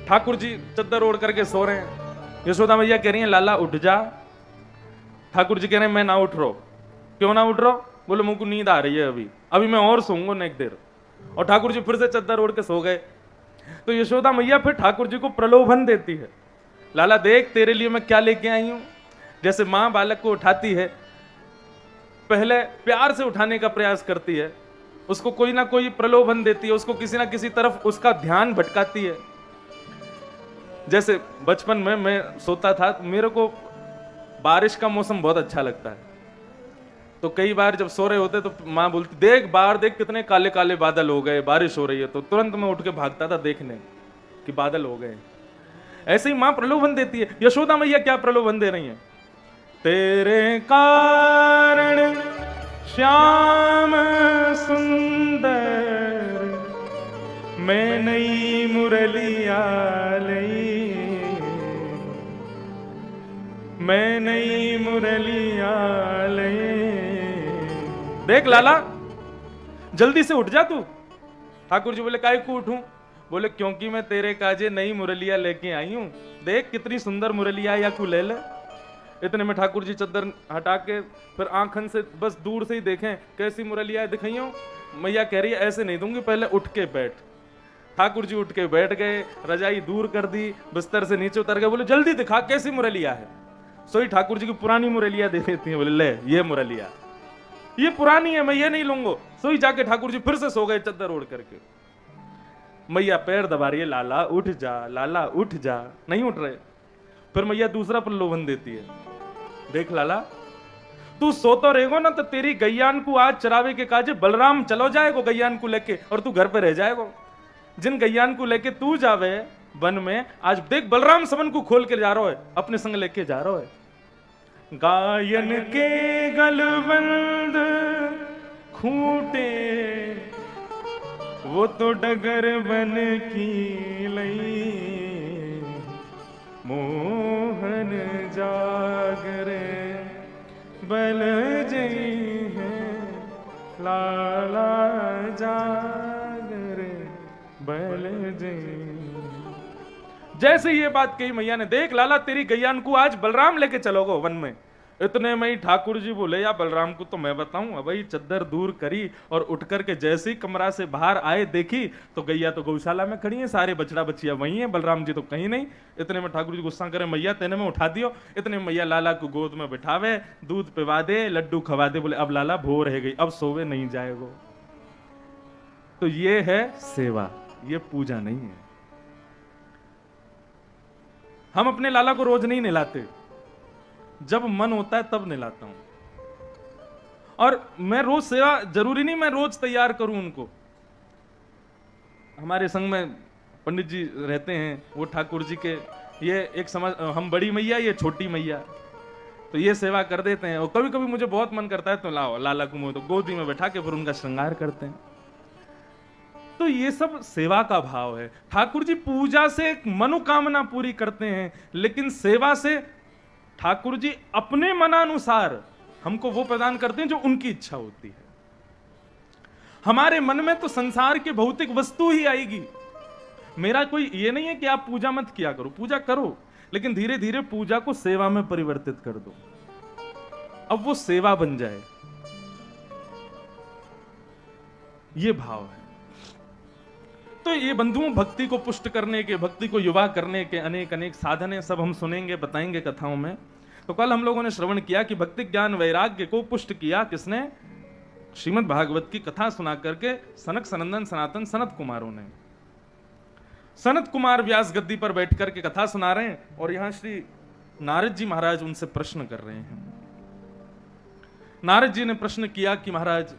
ठाकुर जी चद्दर ओढ़ करके सो रहे हैं। यशोदा मैया कह रही है लाला उठ जा। ठाकुर जी कह रहे हैं मैं ना उठ रहा। क्यों ना उठ रहा? बोले मुझको नींद आ रही है, अभी अभी मैं और सोऊंगा ना एक देर। और ठाकुर जी फिर से चद्दर ओढ़ के सो गए। तो यशोदा मैया फिर ठाकुर जी को प्रलोभन देती है, लाला देख तेरे लिए मैं क्या लेके आई हूं। जैसे मां बालक को उठाती है, पहले प्यार से उठाने का प्रयास करती है, उसको कोई ना कोई प्रलोभन देती है, उसको किसी ना किसी तरफ उसका ध्यान भटकाती है। जैसे बचपन में मैं सोता था तो मेरे को बारिश का मौसम बहुत अच्छा लगता है। तो कई बार जब सो रहे होते तो माँ बोलती देख बाहर देख कितने काले काले बादल हो गए, बारिश हो रही है। तो तुरंत मैं उठ के भागता था देखने कि बादल हो गए। ऐसे ही माँ प्रलोभन देती है। यशोदा मैया क्या प्रलोभन दे रही है? तेरे कारण श्याम सुंदर मैं नई मुरलिया लई, मैं नई मुरलिया लई। देख लाला जल्दी से उठ जा तू। ठाकुर जी बोले काहे को उठूं? बोले क्योंकि मैं तेरे काजे नई मुरलिया लेके आई हूं। देख कितनी सुंदर मुरलिया या तू ले ले। इतने में ठाकुर जी चद्दर हटा के फिर आंखन से बस दूर से ही देखें कैसी मुरलिया दिखाई हो। मैया कह रही है ऐसे नहीं दूंगी, पहले उठ के बैठ। ठाकुर जी उठ के बैठ गए, रजाई दूर कर दी, बिस्तर से नीचे उतर गए। बोले जल्दी दिखा कैसी मुरलिया है। सोई ठाकुर जी की पुरानी मुरलिया दे देती है। बोले ले ये मुरलिया, ये पुरानी है, मैं ये नहीं लूंगा। सोई जाके ठाकुर जी फिर से सो गए चद्दर ओढ़ करके। मैया पैर दबा रही है, लाला उठ जा, लाला उठ जा, नहीं उठ रहे। फिर मैया दूसरा प्रलोभन देती है, देख लाला तू सोता रहेगा ना तो तेरी गैयान को आज चरावे के काजे बलराम चलो जाएगो गैयान को लेके, और तू घर पे रह जाएगो। जिन गैयान को लेके तू जावे वन में, आज देख बलराम सबन को खोल के जा रहा है, अपने संग लेके जा रहा है। गायन के गलबंद खूंटे वो तो डगर बन की लई, मोहन जागरे बल जई है, लाला जागरे बल जई। जैसे ये बात कही मैया ने, देख लाला तेरी गैयान को आज बलराम लेके चलोगो वन में। इतने में ही ठाकुर जी बोले या बलराम को तो मैं बताऊं। अब भाई चद्दर दूर करी और उठ करके जैसे ही कमरा से बाहर आए देखी तो गैया तो गौशाला में खड़ी है, सारे बछड़ा बच्चिया वहीं है, बलराम जी तो कहीं नहीं। इतने में ठाकुर जी गुस्सा करे, मैया तेने में उठा दियो। इतने में मैया लाला को गोद में बिठावे, दूध पिवा दे, लड्डू खवा दे। बोले अब लाला भोर रह गई, अब सोवे नहीं जाएगो। तो ये है सेवा, ये पूजा नहीं है। हम अपने लाला को रोज नहीं नहलाते, जब मन होता है तब नहलाता हूं। और मैं रोज सेवा जरूरी नहीं मैं रोज तैयार करूं उनको। हमारे संग में पंडित जी रहते हैं, वो ठाकुर जी के ये एक समझ, हम बड़ी मैया ये छोटी मैया, तो ये सेवा कर देते हैं। और कभी कभी मुझे बहुत मन करता है तो लाओ लाला को मुझे तो गोदी में बैठा के फिर उनका श्रृंगार करते हैं। तो ये सब सेवा का भाव है। ठाकुर जी पूजा से मनोकामना पूरी करते हैं, लेकिन सेवा से ठाकुर जी अपने मनानुसार हमको वो प्रदान करते हैं जो उनकी इच्छा होती है। हमारे मन में तो संसार के भौतिक वस्तु ही आएगी। मेरा कोई ये नहीं है कि आप पूजा मत किया करो, पूजा करो, लेकिन धीरे धीरे पूजा को सेवा में परिवर्तित कर दो, अब वो सेवा बन जाए, ये भाव है। तो ये बंधुओं भक्ति को पुष्ट करने के, भक्ति को युवा करने के अनेक अनेक साधन है, सब हम सुनेंगे बताएंगे कथाओं में। तो कल हम लोगों ने श्रवण किया कि भक्ति ज्ञान वैराग्य को पुष्ट किया किसने? श्रीमद् भागवत की कथा सुना करके सनक सनंदन सनातन सनत कुमारों ने। सनत कुमार व्यास गद्दी पर बैठ करके कथा सुना रहे हैं और यहां श्री नारद जी महाराज उनसे प्रश्न कर रहे हैं। नारद जी ने प्रश्न किया कि महाराज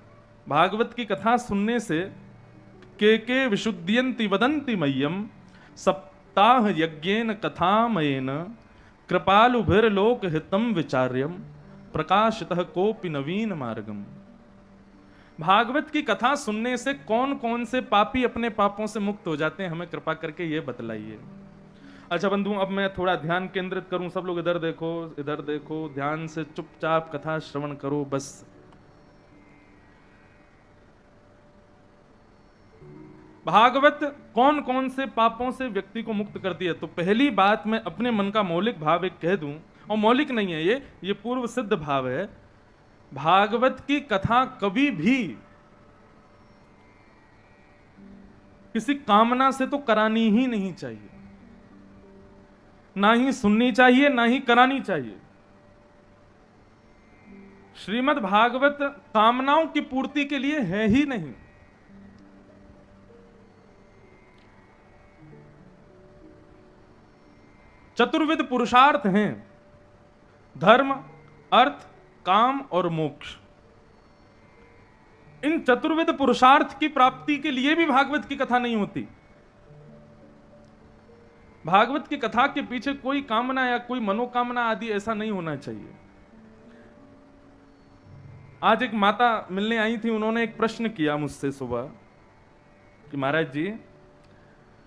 भागवत की कथा सुनने से के विशुद्धियन्ति वदन्ति मह्यम सप्ताह यज्ञेन कथामयेन कृपालुभिर्लोक हितम विचार्यम प्रकाशितः कोपि नवीन मार्गम। भागवत की कथा सुनने से कौन कौन से पापी अपने पापों से मुक्त हो जाते हैं, हमें कृपा करके ये बतलाइए। अच्छा बंधु, अब मैं थोड़ा ध्यान केंद्रित करूं, सब लोग इधर देखो, इधर देखो, ध्यान से चुपचाप कथा श्रवण करो बस। भागवत कौन कौन से पापों से व्यक्ति को मुक्त करती है? तो पहली बात मैं अपने मन का मौलिक भाव एक कह दूं, और मौलिक नहीं है ये पूर्व सिद्ध भाव है। भागवत की कथा कभी भी किसी कामना से तो करानी ही नहीं चाहिए, ना ही सुननी चाहिए, ना ही करानी चाहिए। श्रीमद् भागवत कामनाओं की पूर्ति के लिए है ही नहीं। चतुर्विध पुरुषार्थ हैं, धर्म, अर्थ, काम और मोक्ष। इन चतुर्विध पुरुषार्थ की प्राप्ति के लिए भी भागवत की कथा नहीं होती। भागवत की कथा के पीछे कोई कामना या कोई मनोकामना आदि ऐसा नहीं होना चाहिए। आज एक माता मिलने आई थी, उन्होंने एक प्रश्न किया मुझसे सुबह कि महाराज जी,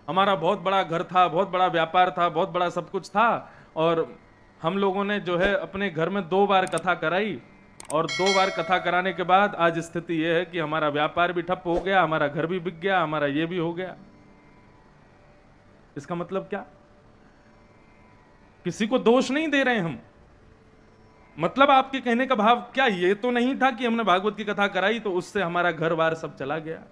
हमारा बहुत बड़ा घर था, बहुत बड़ा व्यापार था, बहुत बड़ा सब कुछ था, और हम लोगों ने जो है अपने घर में 2 बार कथा कराई, और 2 बार कथा कराने के बाद आज स्थिति यह है कि हमारा व्यापार भी ठप हो गया, हमारा घर भी बिक गया, हमारा ये भी हो गया। इसका मतलब क्या? किसी को दोष नहीं दे रहे हम, मतलब आपके कहने का भाव क्या ये तो नहीं था कि हमने भागवत की कथा कराई तो उससे हमारा घर बार सब चला गया?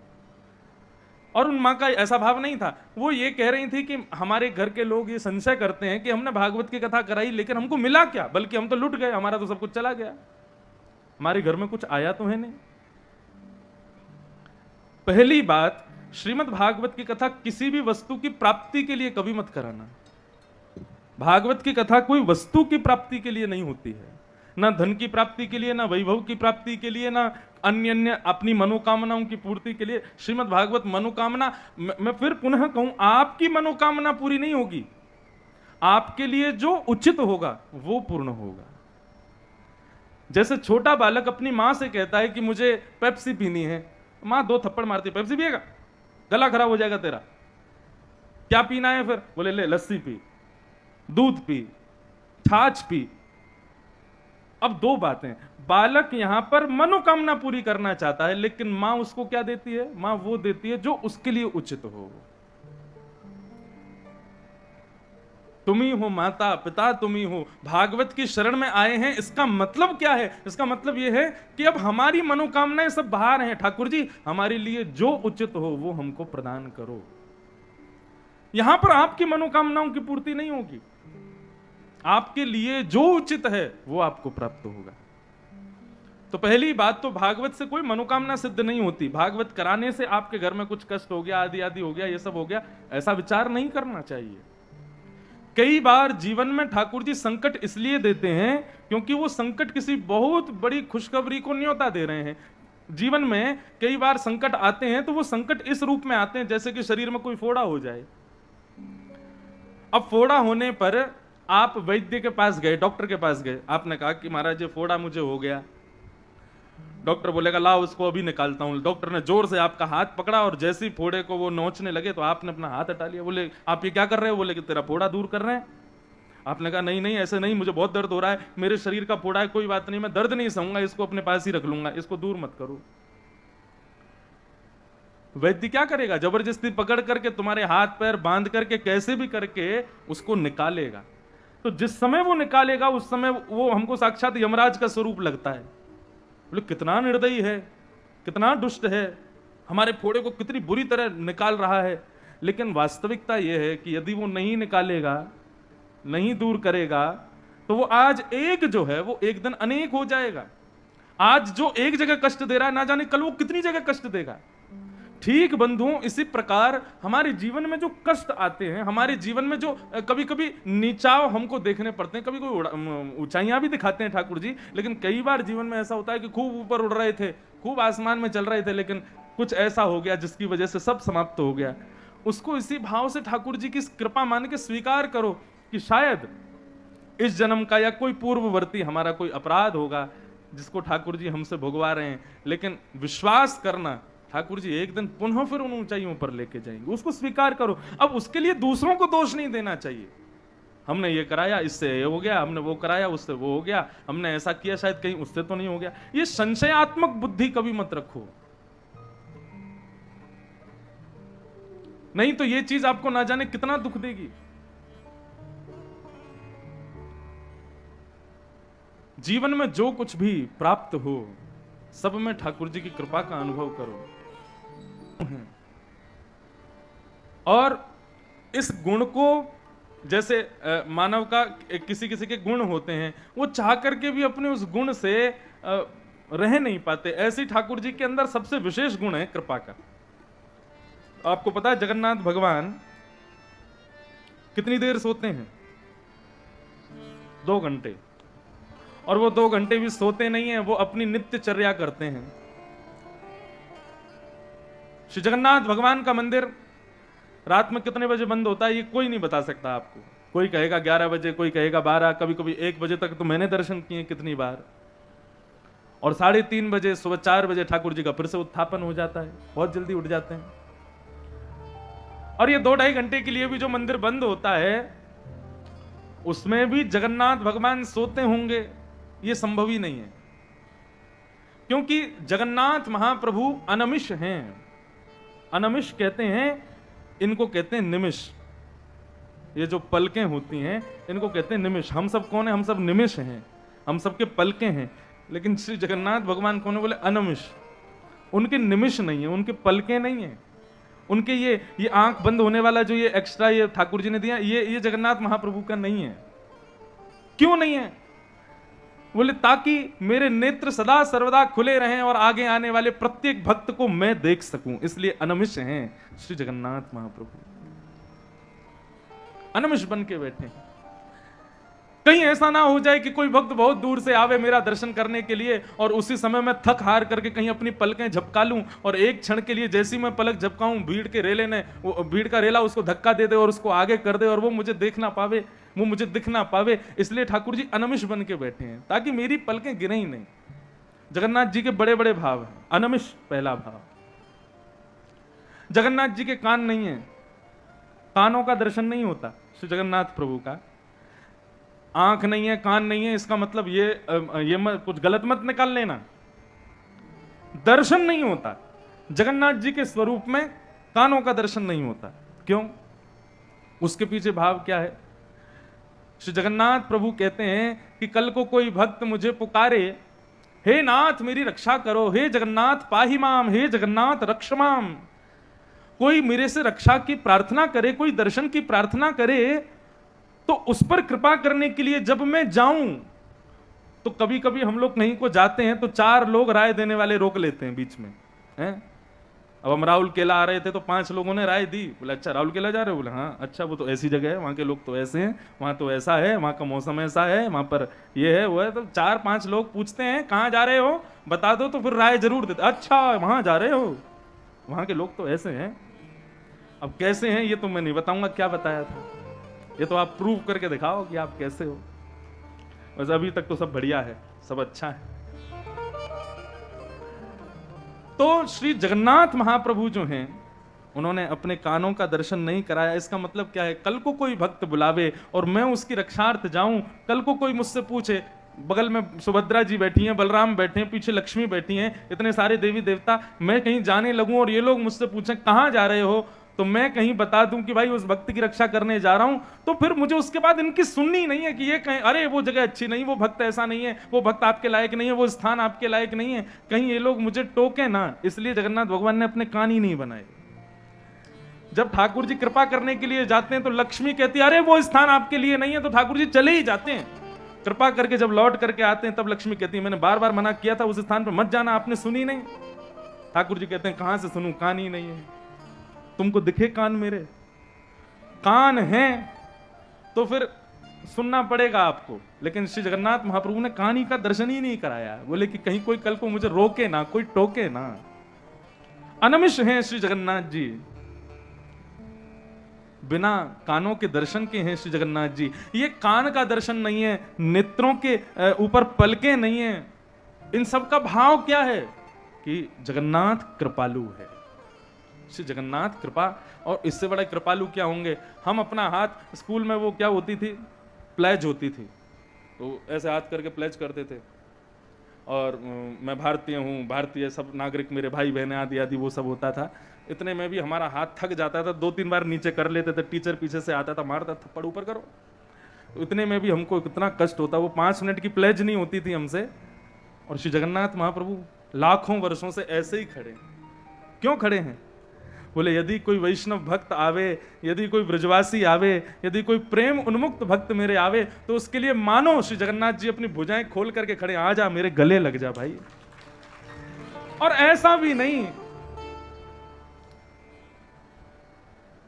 और उन माँ का ऐसा भाव नहीं था। वो ये कह रही थी कि हमारे घर के लोग ये संशय करते हैं कि हमने भागवत की कथा कराई लेकिन हमको मिला क्या, बल्कि हम तो लुट गए, हमारा तो सब कुछ चला गया, हमारे घर में कुछ आया तो है नहीं। पहली बात, श्रीमद् भागवत की कथा किसी भी वस्तु की प्राप्ति के लिए कभी मत कराना। भागवत की कथा कोई वस्तु की प्राप्ति के लिए नहीं होती है, ना धन की प्राप्ति के लिए, ना वैभव की प्राप्ति के लिए, ना अन्य अन्य अपनी मनोकामनाओं की पूर्ति के लिए। श्रीमद् भागवत मनोकामना, मैं फिर पुनः कहूं, आपकी मनोकामना पूरी नहीं होगी, आपके लिए जो उचित होगा वो पूर्ण होगा। जैसे छोटा बालक अपनी मां से कहता है कि मुझे पेप्सी पीनी है, मां 2 थप्पड़ मारती, पेप्सी पिएगा, गला खराब हो जाएगा तेरा, क्या पीना है फिर? बोले ले लस्सी पी, दूध पी, छाछ पी। अब 2 बातें, बालक यहां पर मनोकामना पूरी करना चाहता है, लेकिन मां उसको क्या देती है? मां वो देती है जो उसके लिए उचित हो। तुम ही हो माता पिता, तुम ही हो। भागवत की शरण में आए हैं, इसका मतलब क्या है? इसका मतलब यह है कि अब हमारी मनोकामनाएं सब बाहर हैं, ठाकुर जी हमारे लिए जो उचित हो वो हमको प्रदान करो। यहां पर आपकी मनोकामनाओं की पूर्ति नहीं होगी, आपके लिए जो उचित है वो आपको प्राप्त होगा। तो पहली बात तो भागवत से कोई मनोकामना सिद्ध नहीं होती। भागवत कराने से आपके घर में कुछ कष्ट हो गया, आदि आदि हो गया, ये सब हो गया, ऐसा विचार नहीं करना चाहिए। कई बार जीवन में ठाकुर जी संकट इसलिए देते हैं क्योंकि वो संकट किसी बहुत बड़ी खुशखबरी को न्योता दे रहे हैं। जीवन में कई बार संकट आते हैं तो वो संकट इस रूप में आते हैं जैसे कि शरीर में कोई फोड़ा हो जाए। अब फोड़ा होने पर आप वैद्य के पास गए, डॉक्टर के पास गए, आपने कहा कि महाराज ये फोड़ा मुझे हो गया। डॉक्टर बोलेगा लाओ उसको अभी निकालता हूं। डॉक्टर ने जोर से आपका हाथ पकड़ा और जैसे ही फोड़े को वो नोचने लगे तो आपने अपना हाथ हटा लिया। बोले आप ये क्या कर रहे हो? बोले कि तेरा फोड़ा दूर कर रहे हैं। आपने कहा नहीं नहीं ऐसे नहीं, मुझे बहुत दर्द हो रहा है, मेरे शरीर का फोड़ा है, कोई बात नहीं, मैं दर्द नहीं सहूंगा, इसको अपने पास ही रख लूंगा, इसको दूर मत करो। वैद्य क्या करेगा? जबरदस्ती पकड़ करके तुम्हारे हाथ पैर बांध करके कैसे भी करके उसको निकालेगा। तो जिस समय वो निकालेगा उस समय वो हमको साक्षात यमराज का स्वरूप लगता है। बोले कितना निर्दयी है, कितना दुष्ट है, हमारे फोड़े को कितनी बुरी तरह निकाल रहा है। लेकिन वास्तविकता यह है कि यदि वो नहीं निकालेगा, नहीं दूर करेगा, तो वो आज एक जो है वो एक दिन अनेक हो जाएगा। आज जो एक जगह कष्ट दे रहा है, ना जाने कल वो कितनी जगह कष्ट देगा। ठीक बंधुओं, इसी प्रकार हमारे जीवन में जो कष्ट आते हैं, हमारे जीवन में जो कभी कभी नीचाव हमको देखने पड़ते हैं, कभी कोई ऊंचाइयां भी दिखाते हैं ठाकुर जी, लेकिन कई बार जीवन में ऐसा होता है कि खूब ऊपर उड़ रहे थे, खूब आसमान में चल रहे थे, लेकिन कुछ ऐसा हो गया जिसकी वजह से सब समाप्त हो गया। उसको इसी भाव से ठाकुर जी की कृपा मान के स्वीकार करो कि शायद इस जन्म का या कोई पूर्ववर्ती हमारा कोई अपराध होगा जिसको ठाकुर जी हमसे भुगवा रहे हैं, लेकिन विश्वास करना ठाकुर जी एक दिन पुनः फिर उन ऊंचाइयों पर लेके जाएंगे, उसको स्वीकार करो। अब उसके लिए दूसरों को दोष नहीं देना चाहिए। हमने ये कराया इससे ये हो गया, हमने वो कराया उससे वो हो गया, हमने ऐसा किया शायद कहीं उससे तो नहीं हो गया। ये संशयात्मक बुद्धि कभी मत रखो। नहीं तो ये चीज आपको ना जाने कितना दुख देगी। जीवन में जो कुछ भी प्राप्त हो सब में ठाकुर जी की कृपा का अनुभव करो। और इस गुण को, जैसे मानव का किसी किसी के गुण होते हैं, वो चाह करके भी अपने उस गुण से रह नहीं पाते। ऐसे ठाकुर जी के अंदर सबसे विशेष गुण है कृपा का। आपको पता है जगन्नाथ भगवान कितनी देर सोते हैं? 2 घंटे। और वो 2 घंटे भी सोते नहीं हैं, वो अपनी नित्य चर्या करते हैं। श्री जगन्नाथ भगवान का मंदिर रात में कितने बजे बंद होता है ये कोई नहीं बता सकता आपको। कोई कहेगा 11 बजे, कोई कहेगा 12, कभी कभी 1 बजे तक तो मैंने दर्शन किए कितनी बार। और 3:30 बजे, सुबह 4 बजे ठाकुर जी का फिर से उत्थापन हो जाता है, बहुत जल्दी उठ जाते हैं। और ये 2-2.5 घंटे के लिए भी जो मंदिर बंद होता है उसमें भी जगन्नाथ भगवान सोते होंगे, ये संभव ही नहीं है। क्योंकि जगन्नाथ महाप्रभु अनमिष हैं। अनमिष कहते हैं, इनको कहते हैं निमिष। ये जो पलकें होती हैं इनको कहते हैं निमिष। हम सब कौन है? हम सब निमिष हैं, हम सबके पलकें हैं। लेकिन श्री जगन्नाथ भगवान कौन है? बोले अनमिष। उनके निमिष नहीं है, उनके पलकें नहीं है। उनके ये आंख बंद होने वाला जो ये एक्स्ट्रा ये ठाकुर जी ने दिया, ये जगन्नाथ महाप्रभु का नहीं है। क्यों नहीं है? बोले ताकि मेरे नेत्र सदा सर्वदा खुले रहें और आगे आने वाले प्रत्येक भक्त को मैं देख सकूं, इसलिए अनमिष हैं श्री जगन्नाथ महाप्रभु। अनमिष बन के बैठे हैं। कहीं ऐसा ना हो जाए कि कोई भक्त बहुत दूर से आवे मेरा दर्शन करने के लिए और उसी समय मैं थक हार करके कहीं अपनी पलकें झपका लूं और एक क्षण के लिए जैसी मैं पलक झपकाऊं भीड़ के रेले ने, भीड़ का रेला उसको धक्का दे दे और उसको आगे कर दे और वो मुझे देख ना पावे, वो मुझे दिख ना पावे। इसलिए ठाकुर जी अनमिष बन के बैठे हैं ताकि मेरी पलकें गिरे ही नहीं। जगन्नाथ जी के बड़े बड़े भाव हैं। अनमिष पहला भाव। जगन्नाथ जी के कान नहीं है, कानों का दर्शन नहीं होता श्री जगन्नाथ प्रभु का। आंख नहीं है, कान नहीं है, इसका मतलब ये कुछ गलत मत निकाल लेना। दर्शन नहीं होता जगन्नाथ जी के स्वरूप में, कानों का दर्शन नहीं होता। क्यों? उसके पीछे भाव क्या है? श्री जगन्नाथ प्रभु कहते हैं कि कल को कोई भक्त मुझे पुकारे, हे नाथ मेरी रक्षा करो, हे जगन्नाथ पाहि माम, हे जगन्नाथ रक्ष माम। कोई मेरे से रक्षा की प्रार्थना करे, कोई दर्शन की प्रार्थना करे, तो उस पर कृपा करने के लिए जब मैं जाऊं तो कभी कभी हम लोग कहीं को जाते हैं तो 4 लोग राय देने वाले रोक लेते हैं बीच में, हैं? अब हम राहुल केला आ रहे थे तो 5 लोगों ने राय दी। बोले अच्छा राहुल केला जा रहे हो? बोले हाँ। अच्छा वो तो ऐसी जगह है, वहां के लोग तो ऐसे हैं, वहां तो ऐसा है, वहां का मौसम ऐसा है, वहां पर ये है वो है। तो 4-5 लोग पूछते हैं कहाँ जा रहे हो, बता दो, तो फिर राय जरूर देते। अच्छा वहां जा रहे हो, वहां के लोग तो ऐसे हैं। अब कैसे हैं ये तो मैं नहीं बताऊंगा, क्या बताया था, ये तो आप प्रूव करके दिखाओ कि आप कैसे हो। बस अभी तक तो सब बढ़िया है, सब अच्छा है। तो श्री जगन्नाथ महाप्रभु जो हैं उन्होंने अपने कानों का दर्शन नहीं कराया। इसका मतलब क्या है? कल को कोई भक्त बुलावे और मैं उसकी रक्षार्थ जाऊं, कल को कोई मुझसे पूछे, बगल में सुभद्रा जी बैठी हैं, बलराम बैठे हैं, पीछे लक्ष्मी बैठी हैं, इतने सारे देवी देवता, मैं कहीं जाने लगूं और ये लोग मुझसे पूछें कहां जा रहे हो, तो मैं कहीं बता दूं कि भाई उस भक्त की रक्षा करने जा रहा हूं, तो फिर मुझे उसके बाद इनकी सुननी नहीं है कि ये कहें अरे वो जगह अच्छी नहीं, वो भक्त ऐसा नहीं है, वो भक्त आपके लायक नहीं है, वो स्थान आपके लायक नहीं है, कहीं ये लोग मुझे टोके ना। इसलिए जगन्नाथ भगवान ने अपने कान ही नहीं बनाए। जब ठाकुर जी कृपा करने के लिए जाते हैं तो लक्ष्मी कहती है अरे वो स्थान आपके लिए नहीं है, तो ठाकुर जी चले ही जाते हैं। कृपा करके जब लौट करके आते हैं तब लक्ष्मी कहती है मैंने बार बार मना किया था उस स्थान पर मत जाना, आपने सुनी नहीं। ठाकुर जी कहते हैं कहां से सुनूं, कान ही नहीं है। तुमको दिखे कान? मेरे कान हैं तो फिर सुनना पड़ेगा आपको। लेकिन श्री जगन्नाथ महाप्रभु ने कान ही का दर्शन ही नहीं कराया। बोले कि कहीं कोई कल को मुझे रोके ना, कोई टोके ना। अनमिष हैं श्री जगन्नाथ जी, बिना कानों के दर्शन के हैं श्री जगन्नाथ जी। ये कान का दर्शन नहीं है, नेत्रों के ऊपर पलकें नहीं है, इन सब का भाव क्या है कि जगन्नाथ कृपालु है। श्री जगन्नाथ कृपा, और इससे बड़ा कृपालु क्या होंगे। हम अपना हाथ, स्कूल में वो क्या होती थी, प्लेज होती थी, तो ऐसे हाथ करके प्लेज करते थे और मैं भारतीय हूँ, भारतीय सब नागरिक मेरे भाई बहनें आदि आदि वो सब होता था। इतने में भी हमारा हाथ थक जाता था, 2-3 बार नीचे कर लेते थे, टीचर पीछे से आता था, मारता, थप्पड़ ऊपर करो। तो इतने में भी हमको कितना कष्ट होता। वो 5 मिनट की प्लेज नहीं होती थी हमसे, और श्री जगन्नाथ महाप्रभु लाखों वर्षों से ऐसे ही खड़े। क्यों खड़े हैं? बोले यदि कोई वैष्णव भक्त आवे, यदि कोई ब्रजवासी आवे, यदि कोई प्रेम उन्मुक्त भक्त मेरे आवे, तो उसके लिए मानो श्री जगन्नाथ जी अपनी भुजाएं खोल करके खड़े, आ जा मेरे गले लग जा भाई। और ऐसा भी नहीं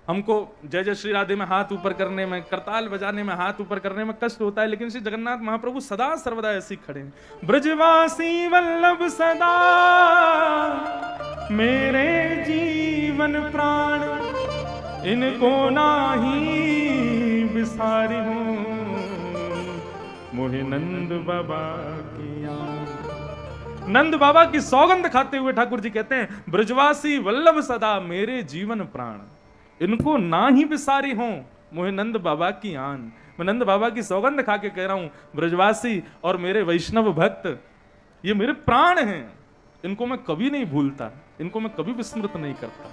हमको जय जय श्री राधे में हाथ ऊपर करने में, करताल बजाने में, हाथ ऊपर करने में कष्ट होता है, लेकिन श्री जगन्नाथ महाप्रभु सदा सर्वदा ऐसे ही खड़े हैं। ब्रजवासी वल्लभ सदा मेरे जीवन प्राण, इनको नाही बिसारी हूं, मोहे नंद बाबा की याद। नंद बाबा की सौगंध खाते हुए ठाकुर जी कहते हैं, ब्रजवासी वल्लभ सदा मेरे जीवन प्राण, इनको ना ही बिसारी हूं, मोहे नंद बाबा की आन। मैं नंद बाबा की सौगंध खा के कह रहा हूं, ब्रजवासी और मेरे वैष्णव भक्त ये मेरे प्राण हैं, इनको मैं कभी नहीं भूलता, इनको मैं कभी विस्मृत नहीं करता।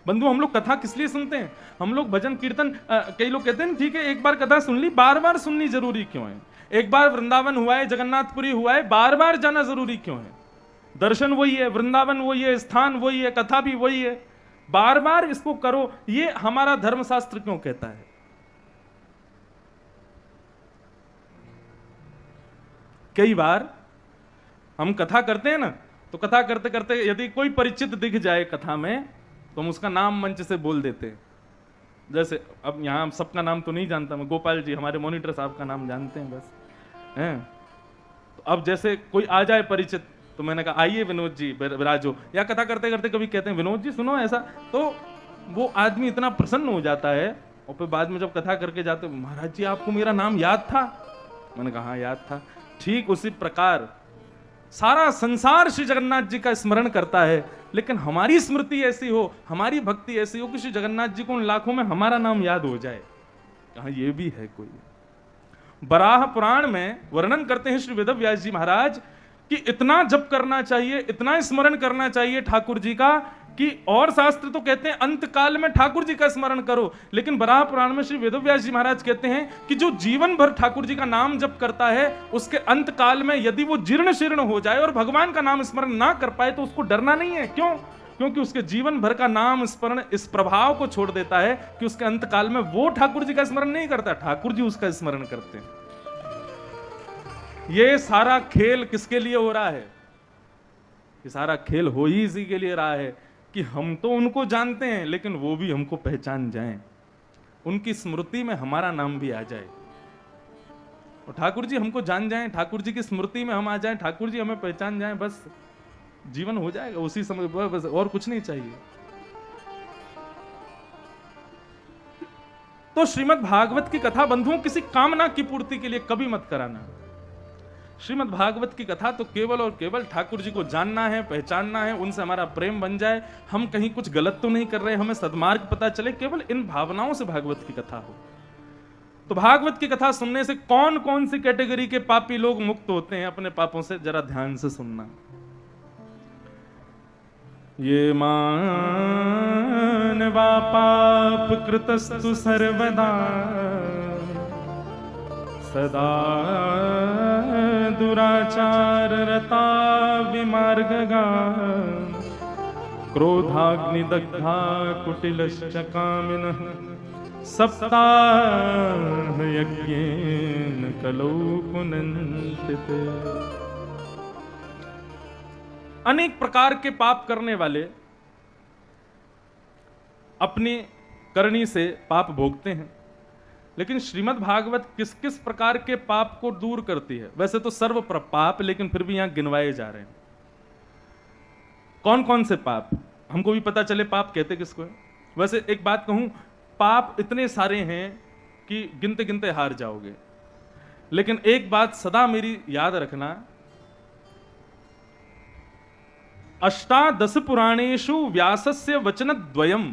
बंधु, हम लोग कथा किस लिए सुनते हैं? हम लोग भजन कीर्तन, कई लोग कहते हैं ठीक है एक बार कथा सुन ली, बार बार सुननी जरूरी क्यों है? एक बार वृंदावन हुआ है, जगन्नाथपुरी हुआ है, बार बार जाना जरूरी क्यों है? दर्शन वही है, वृंदावन वही है, स्थान वही है, कथा भी वही है, बार बार इसको करो, ये हमारा धर्मशास्त्र क्यों कहता है? कई बार हम कथा करते हैं ना, तो कथा करते करते यदि कोई परिचित दिख जाए कथा में, तो हम उसका नाम मंच से बोल देते हैं। जैसे अब यहां सबका नाम तो नहीं जानता मैं, गोपाल जी हमारे मॉनिटर साहब का नाम जानते हैं बस हैं। तो अब जैसे कोई आ जाए परिचित, तो मैंने कहा आइए विनोद जी विराजो, या कथा करते करते कभी कहते हैं विनोद जी सुनो ऐसा, तो वो आदमी इतना प्रसन्न हो जाता है, और फिर बाद में जब कथा करके जाते, महाराज जी आपको मेरा नाम याद था? मैंने कहा हाँ याद था। ठीक उसी प्रकार सारा संसार श्री जगन्नाथ जी का स्मरण करता है, लेकिन हमारी स्मृति ऐसी हो, हमारी भक्ति ऐसी हो कि श्री जगन्नाथ जी को उन लाखों में हमारा नाम याद हो जाए। कहा ये भी है कोई? बराह पुराण में वर्णन करते हैं श्री वेदव्यास जी महाराज कि इतना जप करना चाहिए, इतना स्मरण करना चाहिए ठाकुर जी का, कि और शास्त्र तो कहते हैं अंत काल में ठाकुर जी का स्मरण करो, लेकिन बराह पुराण में श्री वेदव्यास जी महाराज कहते हैं कि जो जीवन भर ठाकुर जी का नाम जप करता है, उसके अंत काल में यदि वो जीर्ण शीर्ण हो जाए और भगवान का नाम स्मरण ना कर पाए, तो उसको डरना नहीं है। क्यों? क्योंकि उसके जीवन भर का नाम स्मरण इस प्रभाव को छोड़ देता है कि उसके अंत काल में वो ठाकुर जी का स्मरण नहीं करता, ठाकुर जी उसका स्मरण करते हैं। ये सारा खेल किसके लिए हो रहा है? ये सारा खेल हो ही इसी के लिए रहा है कि हम तो उनको जानते हैं, लेकिन वो भी हमको पहचान जाएं, उनकी स्मृति में हमारा नाम भी आ जाए, और ठाकुर जी हमको जान जाएं, ठाकुर जी की स्मृति में हम आ जाएं, ठाकुर जी हमें पहचान जाएं, बस जीवन हो जाएगा उसी समय, बस और कुछ नहीं चाहिए। तो श्रीमद् भागवत की कथा बंधुओं किसी कामना की पूर्ति के लिए कभी मत कराना। श्रीमद् भागवत की कथा तो केवल और केवल ठाकुर जी को जानना है, पहचानना है, उनसे हमारा प्रेम बन जाए, हम कहीं कुछ गलत तो नहीं कर रहे, हमें सद्मार्ग पता चले, केवल इन भावनाओं से भागवत की कथा हो। तो भागवत की कथा सुनने से कौन कौन सी कैटेगरी के पापी लोग मुक्त होते हैं अपने पापों से, जरा ध्यान से सुनना। ये मानवा पाप कृतस्तु सर्वदा सदा दुराचार रता विमार्गगा क्रोधाग्निदग्धा कुटिलश्च कामिनः सप्ताह यज्ञेन कलौ पुनन्ति। अनेक प्रकार के पाप करने वाले अपनी करनी से पाप भोगते हैं, लेकिन श्रीमद् भागवत किस किस प्रकार के पाप को दूर करती है? वैसे तो सर्व पाप, लेकिन फिर भी यहां गिनवाए जा रहे हैं। कौन कौन से पाप? हमको भी पता चले पाप कहते किसको है। वैसे एक बात कहूं, पाप इतने सारे हैं कि गिनते गिनते हार जाओगे, लेकिन एक बात सदा मेरी याद रखना, अष्टादश पुराणेषु व्यासस्य वचनद्वयम्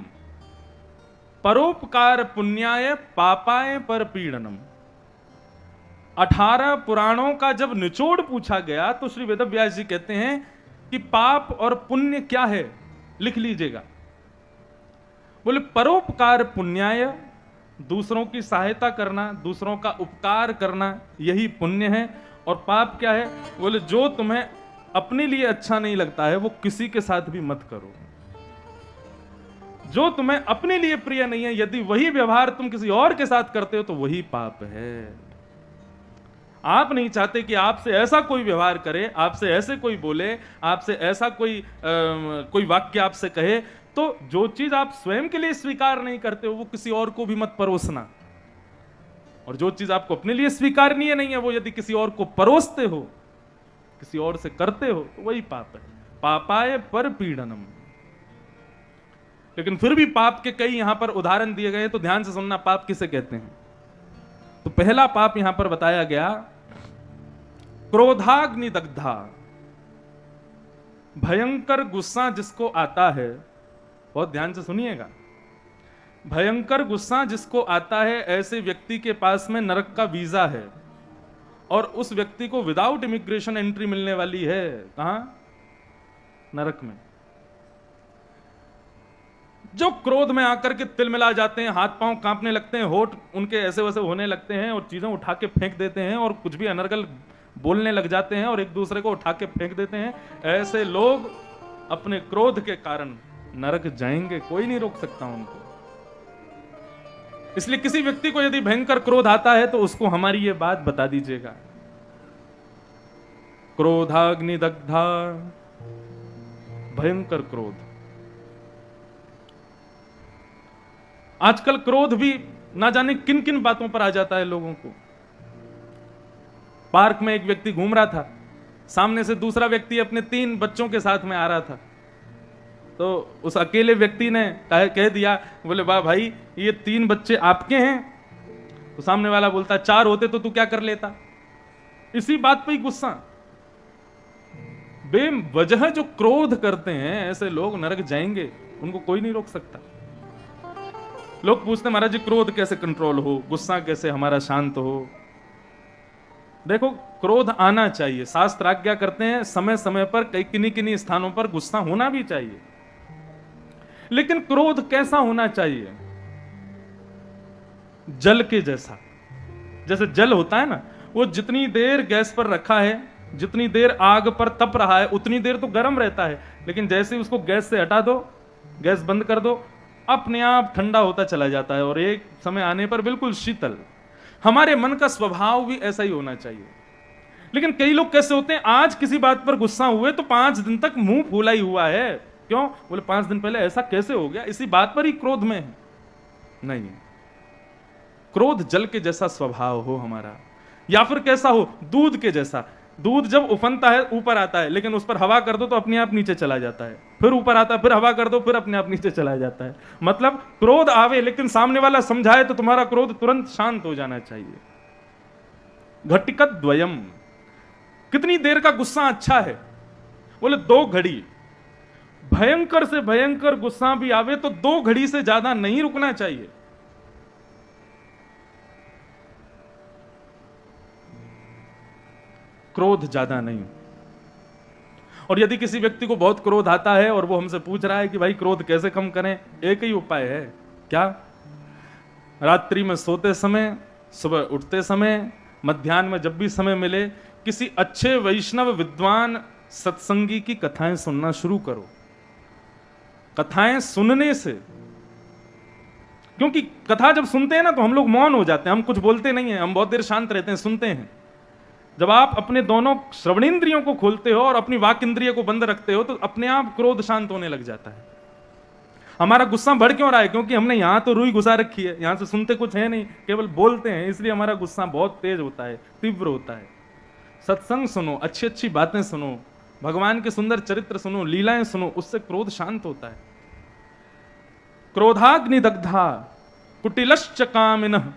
परोपकार पुण्याय पापाय परपीड़नम। 18 पुराणों का जब निचोड़ पूछा गया तो श्री वेदव्यास जी कहते हैं कि पाप और पुण्य क्या है, लिख लीजिएगा। बोले परोपकार पुण्याय, दूसरों की सहायता करना, दूसरों का उपकार करना, यही पुण्य है। और पाप क्या है? बोले जो तुम्हें अपने लिए अच्छा नहीं लगता है वो किसी के साथ भी मत करो। जो तुम्हें अपने लिए प्रिय नहीं है, यदि वही व्यवहार तुम किसी और के साथ करते हो तो वही पाप है। आप नहीं चाहते कि आपसे ऐसा कोई व्यवहार करे, आपसे ऐसे कोई बोले, आपसे ऐसा कोई वाक्य आपसे कहे, तो जो चीज आप स्वयं के लिए स्वीकार नहीं करते हो वो किसी और को भी मत परोसना। और जो चीज आपको अपने लिए स्वीकारनीय नहीं है वो यदि किसी और को परोसते हो, किसी और से करते हो, तो वही पाप है। पापाय पर पीड़नम। लेकिन फिर भी पाप के कई यहां पर उदाहरण दिए गए, तो ध्यान से सुनना पाप किसे कहते हैं। तो पहला पाप यहां पर बताया गया, क्रोधाग्नि दग्धा। भयंकर गुस्सा जिसको आता है, बहुत ध्यान से सुनिएगा, भयंकर गुस्सा जिसको आता है, ऐसे व्यक्ति के पास में नरक का वीजा है और उस व्यक्ति को विदाउट इमिग्रेशन एंट्री मिलने वाली है। कहां? नरक में। जो क्रोध में आकर के तिलमिला जाते हैं, हाथ पांव कांपने लगते हैं, होठ उनके ऐसे वैसे होने लगते हैं और चीजें उठा के फेंक देते हैं और कुछ भी अनर्गल बोलने लग जाते हैं और एक दूसरे को उठा के फेंक देते हैं, ऐसे लोग अपने क्रोध के कारण नरक जाएंगे, कोई नहीं रोक सकता उनको। इसलिए किसी व्यक्ति को यदि भयंकर क्रोध आता है तो उसको हमारी ये बात बता दीजिएगा, क्रोधाग्नि दग्धा, भयंकर क्रोध। आजकल क्रोध भी ना जाने किन किन बातों पर आ जाता है लोगों को। पार्क में एक व्यक्ति घूम रहा था, सामने से दूसरा व्यक्ति अपने 3 बच्चों के साथ में आ रहा था, तो उस अकेले व्यक्ति ने कह दिया, बोले वाह भाई ये 3 बच्चे आपके हैं? तो सामने वाला बोलता 4 होते तो तू क्या कर लेता। इसी बात पे ही गुस्सा। बेवजह जो क्रोध करते हैं ऐसे लोग नरक जाएंगे, उनको कोई नहीं रोक सकता। लोग पूछते महाराज जी क्रोध कैसे कंट्रोल हो, गुस्सा कैसे हमारा शांत हो। देखो क्रोध आना चाहिए, शास्त्र आज्ञा करते हैं समय समय पर किन्हीं किन्हीं स्थानों पर गुस्सा होना भी चाहिए, लेकिन क्रोध कैसा होना चाहिए? जल के जैसा। जैसे जल होता है ना, वो जितनी देर गैस पर रखा है, जितनी देर आग पर तप रहा है उतनी देर तो गर्म रहता है, लेकिन जैसे उसको गैस से हटा दो, गैस बंद कर दो, अपने आप ठंडा होता चला जाता है और एक समय आने पर बिल्कुल शीतल। हमारे मन का स्वभाव भी ऐसा ही होना चाहिए। लेकिन कई लोग कैसे होते हैं, आज किसी बात पर गुस्सा हुए तो 5 दिन तक मुंह फूला ही हुआ है। क्यों? बोले 5 दिन पहले ऐसा कैसे हो गया, इसी बात पर ही क्रोध में है। नहीं, क्रोध जल के जैसा स्वभाव हो हमारा, या फिर कैसा हो, दूध के जैसा। दूध जब उफनता है ऊपर आता है, लेकिन उस पर हवा कर दो तो अपने आप नीचे चला जाता है, फिर ऊपर आता है, फिर हवा कर दो फिर अपने आप नीचे चला जाता है। मतलब क्रोध आवे लेकिन सामने वाला समझाए तो तुम्हारा क्रोध तुरंत शांत हो जाना चाहिए। घटिकत द्वयम। कितनी देर का गुस्सा अच्छा है? बोले 2 घड़ी। भयंकर से भयंकर गुस्सा भी आवे तो 2 घड़ी से ज्यादा नहीं रुकना चाहिए। क्रोध ज्यादा नहीं। और यदि किसी व्यक्ति को बहुत क्रोध आता है और वो हमसे पूछ रहा है कि भाई क्रोध कैसे कम करें, एक ही उपाय है। क्या? रात्रि में सोते समय, सुबह उठते समय, मध्याह्न में जब भी समय मिले, किसी अच्छे वैष्णव विद्वान सत्संगी की कथाएं सुनना शुरू करो। कथाएं सुनने से, क्योंकि कथा जब सुनते हैं ना तो हम लोग मौन हो जाते हैं, हम कुछ बोलते नहीं हैं, हम बहुत देर शांत रहते हैं, सुनते हैं। जब आप अपने दोनों श्रवणेंद्रियों को खोलते हो और अपनी वाक इंद्रिय को बंद रखते हो तो अपने आप क्रोध शांत होने लग जाता है। हमारा गुस्सा बढ़ क्यों रहा है? क्योंकि हमने यहां तो रुई घुसा रखी है, यहां से सुनते कुछ है नहीं, केवल बोलते हैं, इसलिए हमारा गुस्सा बहुत तेज होता है, तीव्र होता है। सत्संग सुनो, अच्छी अच्छी बातें सुनो, भगवान के सुंदर चरित्र सुनो, लीलाएं सुनो, उससे क्रोध शांत होता है। क्रोधाग्नि दग्धा कुटिलश्च कामिनः।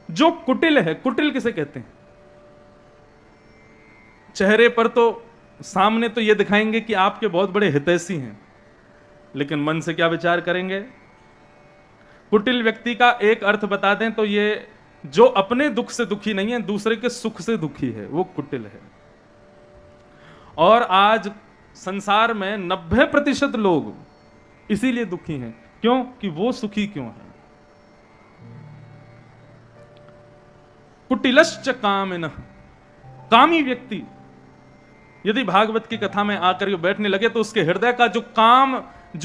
जो कुटिल है, कुटिल किसे कहते हैं? चेहरे पर तो सामने तो ये दिखाएंगे कि आपके बहुत बड़े हितैषी हैं, लेकिन मन से क्या विचार करेंगे? कुटिल व्यक्ति का एक अर्थ बता दें तो ये जो अपने दुख से दुखी नहीं है, दूसरे के सुख से दुखी है, वो कुटिल है। और आज संसार में 90% लोग इसीलिए दुखी हैं। क्यों? कि वो सुखी क्यों है। कुटिलश्च कामिनः, कामी व्यक्ति यदि भागवत की कथा में आकर के बैठने लगे तो उसके हृदय का जो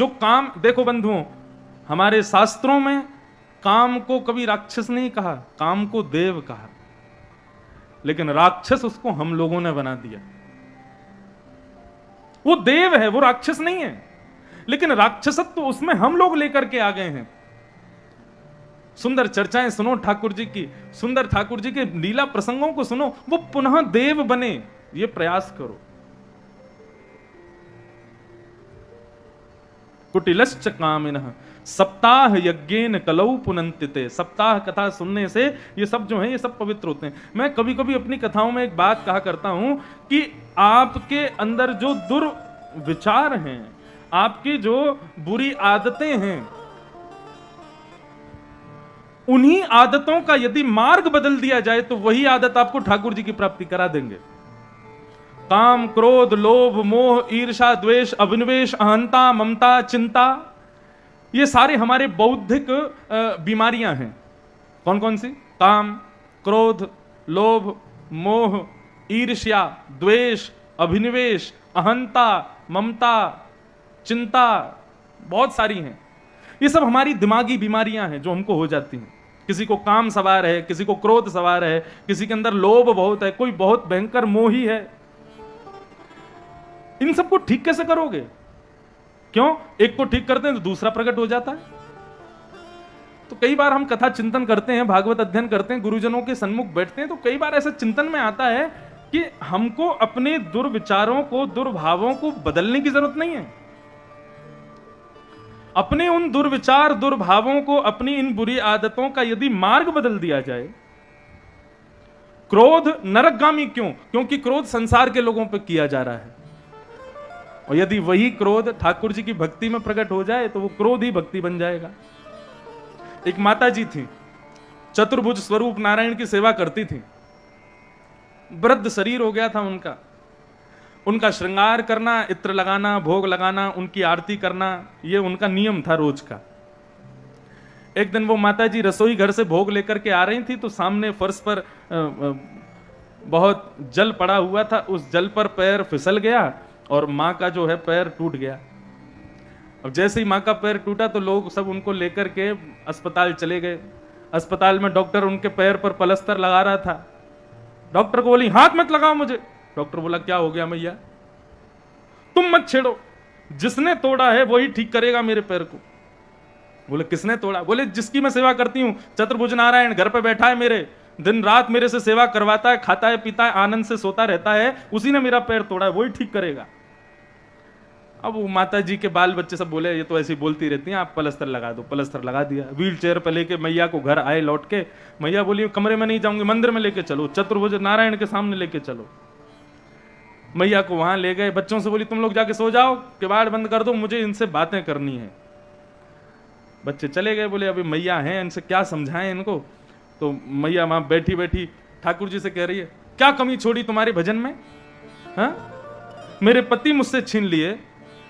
काम देखो बंधुओं, हमारे शास्त्रों में काम को कभी राक्षस नहीं कहा, काम को देव कहा, लेकिन राक्षस उसको हम लोगों ने बना दिया। वो देव है, वो राक्षस नहीं है, लेकिन राक्षसत्व तो उसमें हम लोग लेकर के आ गए हैं। सुंदर चर्चाएं सुनो ठाकुर जी की, सुंदर ठाकुर जी के लीला प्रसंगों को सुनो, वो पुनः देव बने, ये प्रयास करो। कुटिलश्च कामिनः सप्ताह यज्ञेन कलौ पुनन्तिते। सप्ताह कथा सुनने से ये सब जो है ये सब पवित्र होते हैं। मैं कभी कभी अपनी कथाओं में एक बात कहा करता हूं कि आपके अंदर जो दुर्विचार हैं, आपकी जो बुरी आदतें हैं, उन्हीं आदतों का यदि मार्ग बदल दिया जाए तो वही आदत आपको ठाकुर जी की प्राप्ति करा देंगे। काम, क्रोध, लोभ, मोह, ईर्ष्या, द्वेष, अभिनिवेश, अहंता, ममता, चिंता, ये सारे हमारे बौद्धिक बीमारियां हैं। कौन कौन सी? काम, क्रोध, लोभ, मोह, ईर्ष्या, द्वेष, अभिनिवेश, अहंता, ममता, चिंता, बहुत सारी हैं। ये सब हमारी दिमागी बीमारियां हैं जो हमको हो जाती हैं। किसी को काम सवार है, किसी को क्रोध सवार है, किसी के अंदर लोभ बहुत है, कोई बहुत भयंकर मोही है। इन सबको ठीक कैसे करोगे? क्यों? एक को ठीक करते हैं तो दूसरा प्रकट हो जाता है। तो कई बार हम कथा चिंतन करते हैं, भागवत अध्ययन करते हैं, गुरुजनों के सन्मुख बैठते हैं, तो कई बार ऐसा चिंतन में आता है कि हमको अपने दुर्विचारों को, दुर्भावों को बदलने की जरूरत नहीं है। अपने उन दुर्विचार, दुर्भावों को, अपनी इन बुरी आदतों का यदि मार्ग बदल दिया जाए। क्रोध नरकगामी क्यों? क्योंकि क्रोध संसार के लोगों पर किया जा रहा है, और यदि वही क्रोध ठाकुर जी की भक्ति में प्रकट हो जाए तो वो क्रोध ही भक्ति बन जाएगा। एक माता जी थी, चतुर्भुज स्वरूप नारायण की सेवा करती थी। वृद्ध शरीर हो गया था उनका। उनका श्रृंगार करना, इत्र लगाना, भोग लगाना, उनकी आरती करना, ये उनका नियम था रोज का। एक दिन वो माता जी रसोई घर से भोग लेकर के आ रही थी तो सामने फर्श पर बहुत जल पड़ा हुआ था। उस जल पर पैर फिसल गया और माँ का जो है पैर टूट गया। अब जैसे ही माँ का पैर टूटा तो लोग सब उनको लेकर के अस्पताल चले गए। अस्पताल में डॉक्टर उनके पैर पर पलस्तर लगा रहा था। डॉक्टर को बोली हाथ मत लगाओ मुझे। डॉक्टर बोला क्या हो गया मैया? तुम मत छेड़ो, जिसने तोड़ा है वही ठीक करेगा मेरे पैर को। बोले किसने तोड़ा? बोले जिसकी मैं सेवा करती हूँ, चतुर्भुज नारायण घर पे बैठा है मेरे, दिन रात मेरे से सेवा करवाता है, खाता है, पीता है, आनंद से सोता रहता है, उसी ने मेरा पैर तोड़ा है, वही ठीक करेगा। अब वो माता जी के बाल बच्चे सब बोले ये तो ऐसी बोलती रहती हैं, आप पलस्तर लगा दो। पलस्तर लगा दिया। व्हील चेयर पर लेके मैया को घर आए लौट के। मैया बोली कमरे में नहीं जाऊंगी, मंदिर में लेके चलो, चतुर्भुज नारायण के सामने लेके चलो। मैया को वहां ले गए। बच्चों से बोली तुम लोग जाके सो जाओ, किवाड़ बंद कर दो, मुझे इनसे बातें करनी है। बच्चे चले गए। बोले अभी मैया हैं, इनसे क्या समझाएं इनको। तो मैया वहां बैठी बैठी ठाकुर जी से कह रही है क्या कमी छोड़ी तुम्हारे भजन में? हाँ, मेरे पति मुझसे छीन लिए,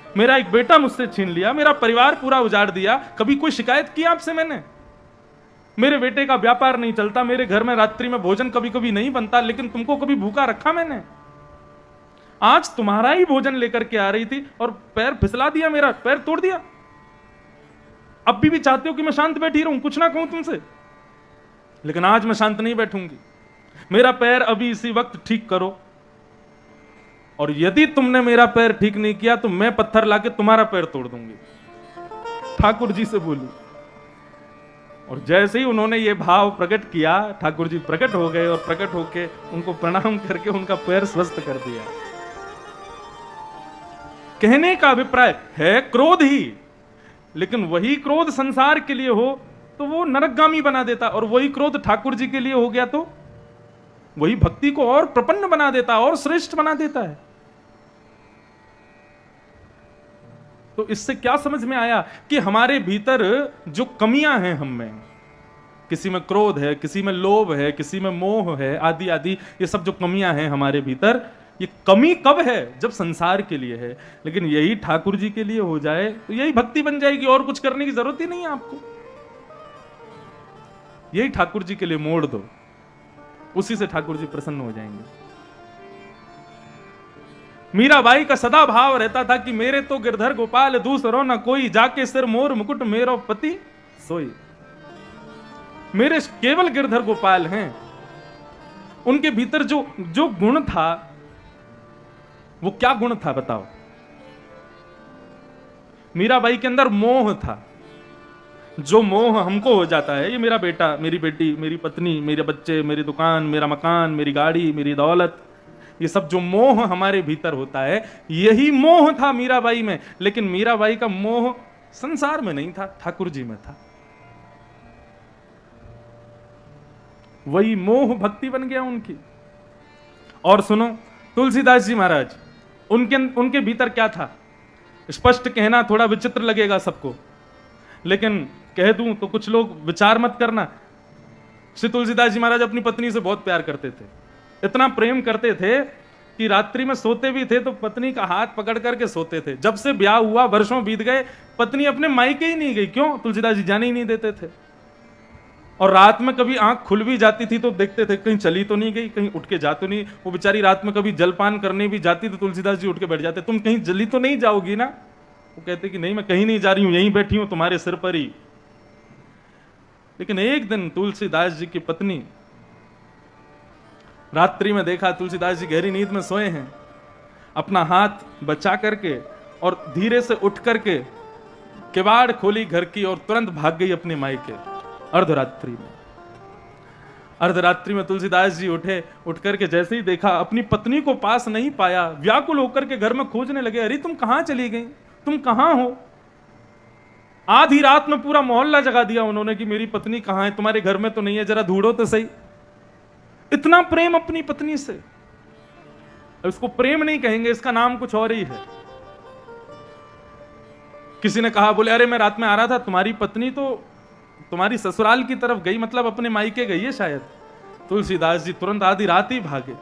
मेरा एक बेटा मुझसे छीन लिया, मेरा परिवार पूरा उजाड़ दिया, कभी कोई शिकायत की आपसे मैंने? मेरे बेटे का व्यापार नहीं चलता, मेरे घर में रात्रि में भोजन कभी कभी नहीं बनता, लेकिन तुमको कभी भूखा रखा मैंने? आज तुम्हारा ही भोजन लेकर के आ रही थी और पैर फिसला दिया, मेरा पैर तोड़ दिया। अब भी चाहते हो कि मैं शांत बैठी रहूं, कुछ ना कहूं तुमसे? लेकिन आज मैं शांत नहीं बैठूंगी। मेरा पैर अभी इसी वक्त ठीक करो, और यदि तुमने मेरा पैर ठीक नहीं किया तो मैं पत्थर लाके तुम्हारा पैर तोड़ दूंगी। ठाकुर जी से बोली। और जैसे ही उन्होंने ये भाव प्रकट किया, ठाकुर जी प्रकट हो गए और प्रकट होके उनको प्रणाम करके उनका पैर स्वस्थ कर दिया। कहने का अभिप्राय है क्रोध ही, लेकिन वही क्रोध संसार के लिए हो तो वो नरकगामी बना देता, और वही क्रोध ठाकुर जी के लिए हो गया तो वही भक्ति को और प्रपन्न बना देता, और श्रेष्ठ बना देता है। तो इससे क्या समझ में आया कि हमारे भीतर जो कमियां हैं हम में, किसी में क्रोध है, किसी में लोभ है, किसी में मोह है, आदि आदि, ये सब जो कमियां हैं हमारे भीतर, ये कमी कब है? जब संसार के लिए है। लेकिन यही ठाकुर जी के लिए हो जाए तो यही भक्ति बन जाएगी, और कुछ करने की जरूरत ही नहीं है आपको। यही ठाकुर जी के लिए मोड़ दो, उसी से ठाकुर जी प्रसन्न हो जाएंगे। मीराबाई का सदा भाव रहता था कि मेरे तो गिरधर गोपाल दूसरो न कोई, जाके सिर मोर मुकुट मेरो पति सोई। मेरे केवल गिरधर गोपाल हैं। उनके भीतर जो जो गुण था, वो क्या गुण था बताओ? मीराबाई के अंदर मोह था। जो मोह हमको हो जाता है, ये मेरा बेटा, मेरी बेटी, मेरी पत्नी, मेरे बच्चे, मेरी दुकान, मेरा मकान, मेरी गाड़ी, मेरी दौलत, ये सब जो मोह हमारे भीतर होता है, यही मोह था मीराबाई में। लेकिन मीराबाई का मोह संसार में नहीं था, ठाकुर जी में था। वही मोह भक्ति बन गया उनकी। और सुनो, तुलसीदास जी महाराज, उनके भीतर क्या था? स्पष्ट कहना थोड़ा विचित्र लगेगा सबको, लेकिन कह दूं तो कुछ लोग विचार मत करना। श्री तुलसीदास जी महाराज अपनी पत्नी से बहुत प्यार करते थे। इतना प्रेम करते थे कि रात्रि में सोते भी थे तो पत्नी का हाथ पकड़ करके सोते थे। जब से ब्याह हुआ, वर्षों बीत गए, पत्नी अपने मायके ही नहीं गई। क्यों? तुलसीदास जी जाने ही नहीं देते थे। और रात में कभी आंख खुल भी जाती थी तो देखते थे कहीं चली तो नहीं गई, कहीं उठ के जा तो नहीं। वो बेचारी रात में कभी जलपान करने भी जाती तो तुलसीदास जी उठ के बैठ जाते, तुम कहीं जली तो नहीं जाओगी ना? वो कहते कि नहीं, मैं कहीं नहीं जा रही हूं, यहीं बैठी हूं तुम्हारे सिर पर ही। लेकिन एक दिन तुलसीदास जी की पत्नी, रात्रि में देखा तुलसीदास जी गहरी नींद में सोए हैं, अपना हाथ बचा करके और धीरे से उठ करके किवाड़ खोली घर की और तुरंत भाग गई अपने मायके। अर्धरात्रि में, अर्धरात्रि में तुलसीदास जी उठे, उठ करके जैसे ही देखा अपनी पत्नी को पास नहीं पाया, व्याकुल होकर के घर में खोजने लगे। अरे तुम कहां चली गई, तुम कहां हो? आधी रात में पूरा मोहल्ला जगा दिया उन्होंने कि मेरी पत्नी कहां है, तुम्हारे घर में तो नहीं है, जरा ढूंढो तो सही। इतना प्रेम अपनी पत्नी से। इसको प्रेम नहीं कहेंगे, इसका नाम कुछ और ही है। किसी ने कहा, बोले अरे मैं रात में आ रहा था, तुम्हारी पत्नी तो तुम्हारी ससुराल की तरफ गई, मतलब अपने मायके गई है शायद। तुलसीदास जी तुरंत आधी रात ही भागे।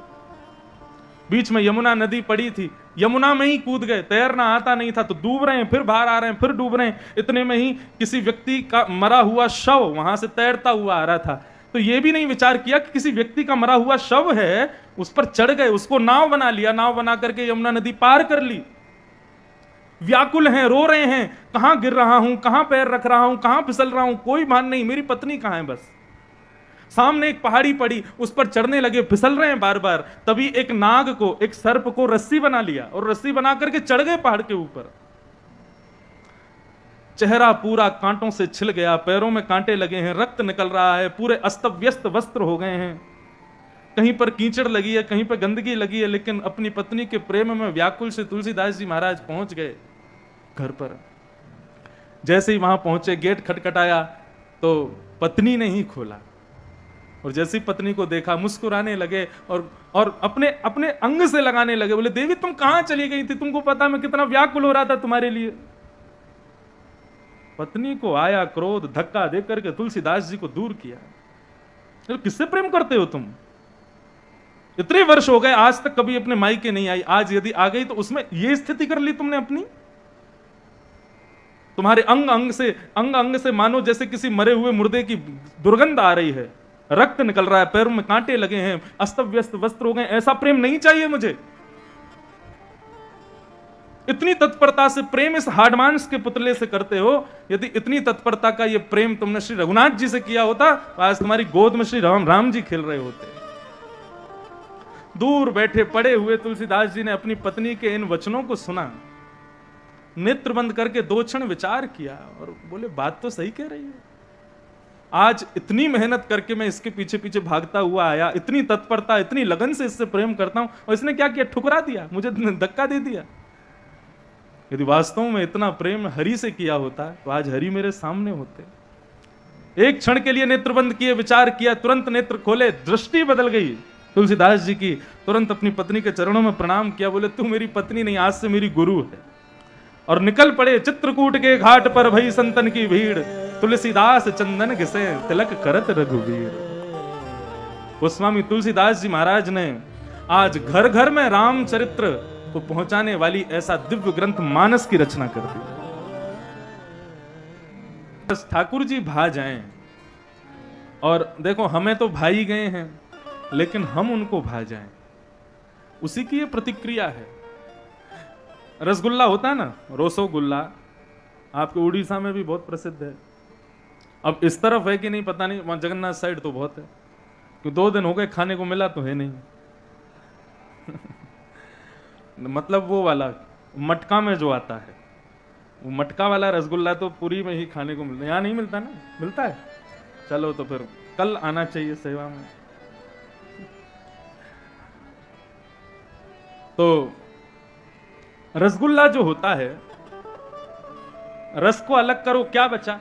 बीच में यमुना नदी पड़ी थी, यमुना में ही कूद गए। तैरना आता नहीं था तो डूब रहे हैं, फिर बाहर आ रहे हैं, फिर डूब रहे हैं। इतने में ही किसी व्यक्ति का मरा हुआ शव वहां से तैरता हुआ आ रहा था। तो यह भी नहीं विचार किया कि किसी व्यक्ति का मरा हुआ शव है, उस पर चढ़ गए, उसको नाव बना लिया, नाव बना करके यमुना नदी पार कर ली। व्याकुल हैं, रो रहे हैं, कहां गिर रहा हूं, कहां पैर रख रहा हूं, कहां फिसल रहा हूं, कोई भान नहीं, मेरी पत्नी कहां है। बस सामने एक पहाड़ी पड़ी, उस पर चढ़ने लगे, फिसल रहे हैं बार बार। तभी एक नाग को, एक सर्प को रस्सी बना लिया और रस्सी बना करके चढ़ गए पहाड़ के ऊपर। चेहरा पूरा कांटों से छिल गया, पैरों में कांटे लगे हैं, रक्त निकल रहा है, पूरे अस्त व्यस्त वस्त्र हो गए हैं, कहीं पर कीचड़ लगी है, कहीं पर गंदगी लगी है। लेकिन अपनी पत्नी के प्रेम में व्याकुल से तुलसीदास जी महाराज पहुंच गए घर पर। जैसे ही वहां पहुंचे, गेट खटखटाया तो पत्नी ने ही खोला, और जैसे ही पत्नी को देखा मुस्कुराने लगे और अपने अपने अंग से लगाने लगे। बोले देवी तुम कहां चली गई थी, तुमको पता मैं कितना व्याकुल हो रहा था तुम्हारे लिए। पत्नी को आया क्रोध, धक्का देकर के तुलसीदास जी को दूर किया। तो किससे प्रेम करते हो तुम? इतने वर्ष हो गए, आज तक कभी अपने मायके नहीं आई, आज यदि आ गई तो उसमें यह स्थिति कर ली तुमने अपनी। तुम्हारे अंग अंग से मानो जैसे किसी मरे हुए मुर्दे की दुर्गंध आ रही है, रक्त निकल रहा है, पैरों में कांटे लगे हैं, अस्त व्यस्त वस्त्र हो गए। ऐसा प्रेम नहीं चाहिए मुझे। इतनी तत्परता से प्रेम इस हाडमांस के पुतले से करते हो। यदि इतनी तत्परता का ये प्रेम तुमने श्री रघुनाथ जी से किया होता तो आज तुम्हारी गोद में श्री राम जी खेल रहे होते। दूर बैठे पड़े हुए तुलसीदास जी ने अपनी पत्नी के इन वचनों को सुना, नेत्र बंद करके 2 क्षण विचार किया और बोले बात तो सही कह रही है। आज इतनी मेहनत करके मैं इसके पीछे पीछे भागता हुआ आया, इतनी तत्परता, इतनी लगन से इससे प्रेम करता हूं, और इसने क्या किया? ठुकरा दिया, मुझे धक्का दे दिया। यदि वास्तव में इतना प्रेम हरि से किया होता तो आज हरि मेरे सामने होते। एक क्षण के लिए नेत्र बंद किए, विचार किया, तुरंत नेत्र खोले, दृष्टि बदल गई तुलसीदास जी की। तुरंत अपनी पत्नी के चरणों में प्रणाम किया, बोले तू मेरी पत्नी नहीं, आज से मेरी गुरु है। और निकल पड़े। चित्रकूट के घाट पर भई संतन की भीड़, तुलसीदास चंदन घिसे तिलक करत रघुवीर। गोस्वामी तुलसीदास जी महाराज ने आज घर घर में रामचरित्र को पहुंचाने वाली ऐसा दिव्य ग्रंथ मानस की रचना कर दी। बस ठाकुर जी भा जाएं, और देखो हमें तो भाई गए हैं, लेकिन हम उनको भा जाएं, उसी की ये प्रतिक्रिया है। रसगुल्ला होता है ना, रोसोगुल्ला, आपके उड़ीसा में भी बहुत प्रसिद्ध है। अब इस तरफ है कि नहीं पता नहीं, वहां जगन्नाथ साइड तो बहुत है, कि 2 दिन हो गए खाने को मिला तो है नहीं। मतलब वो वाला मटका में जो आता है, वो मटका वाला रसगुल्ला तो पूरी में ही खाने को मिलता है, यहाँ नहीं मिलता ना। मिलता है, चलो तो फिर कल आना चाहिए सेवा में। तो रसगुल्ला जो होता है, रस को अलग करो, क्या बचा?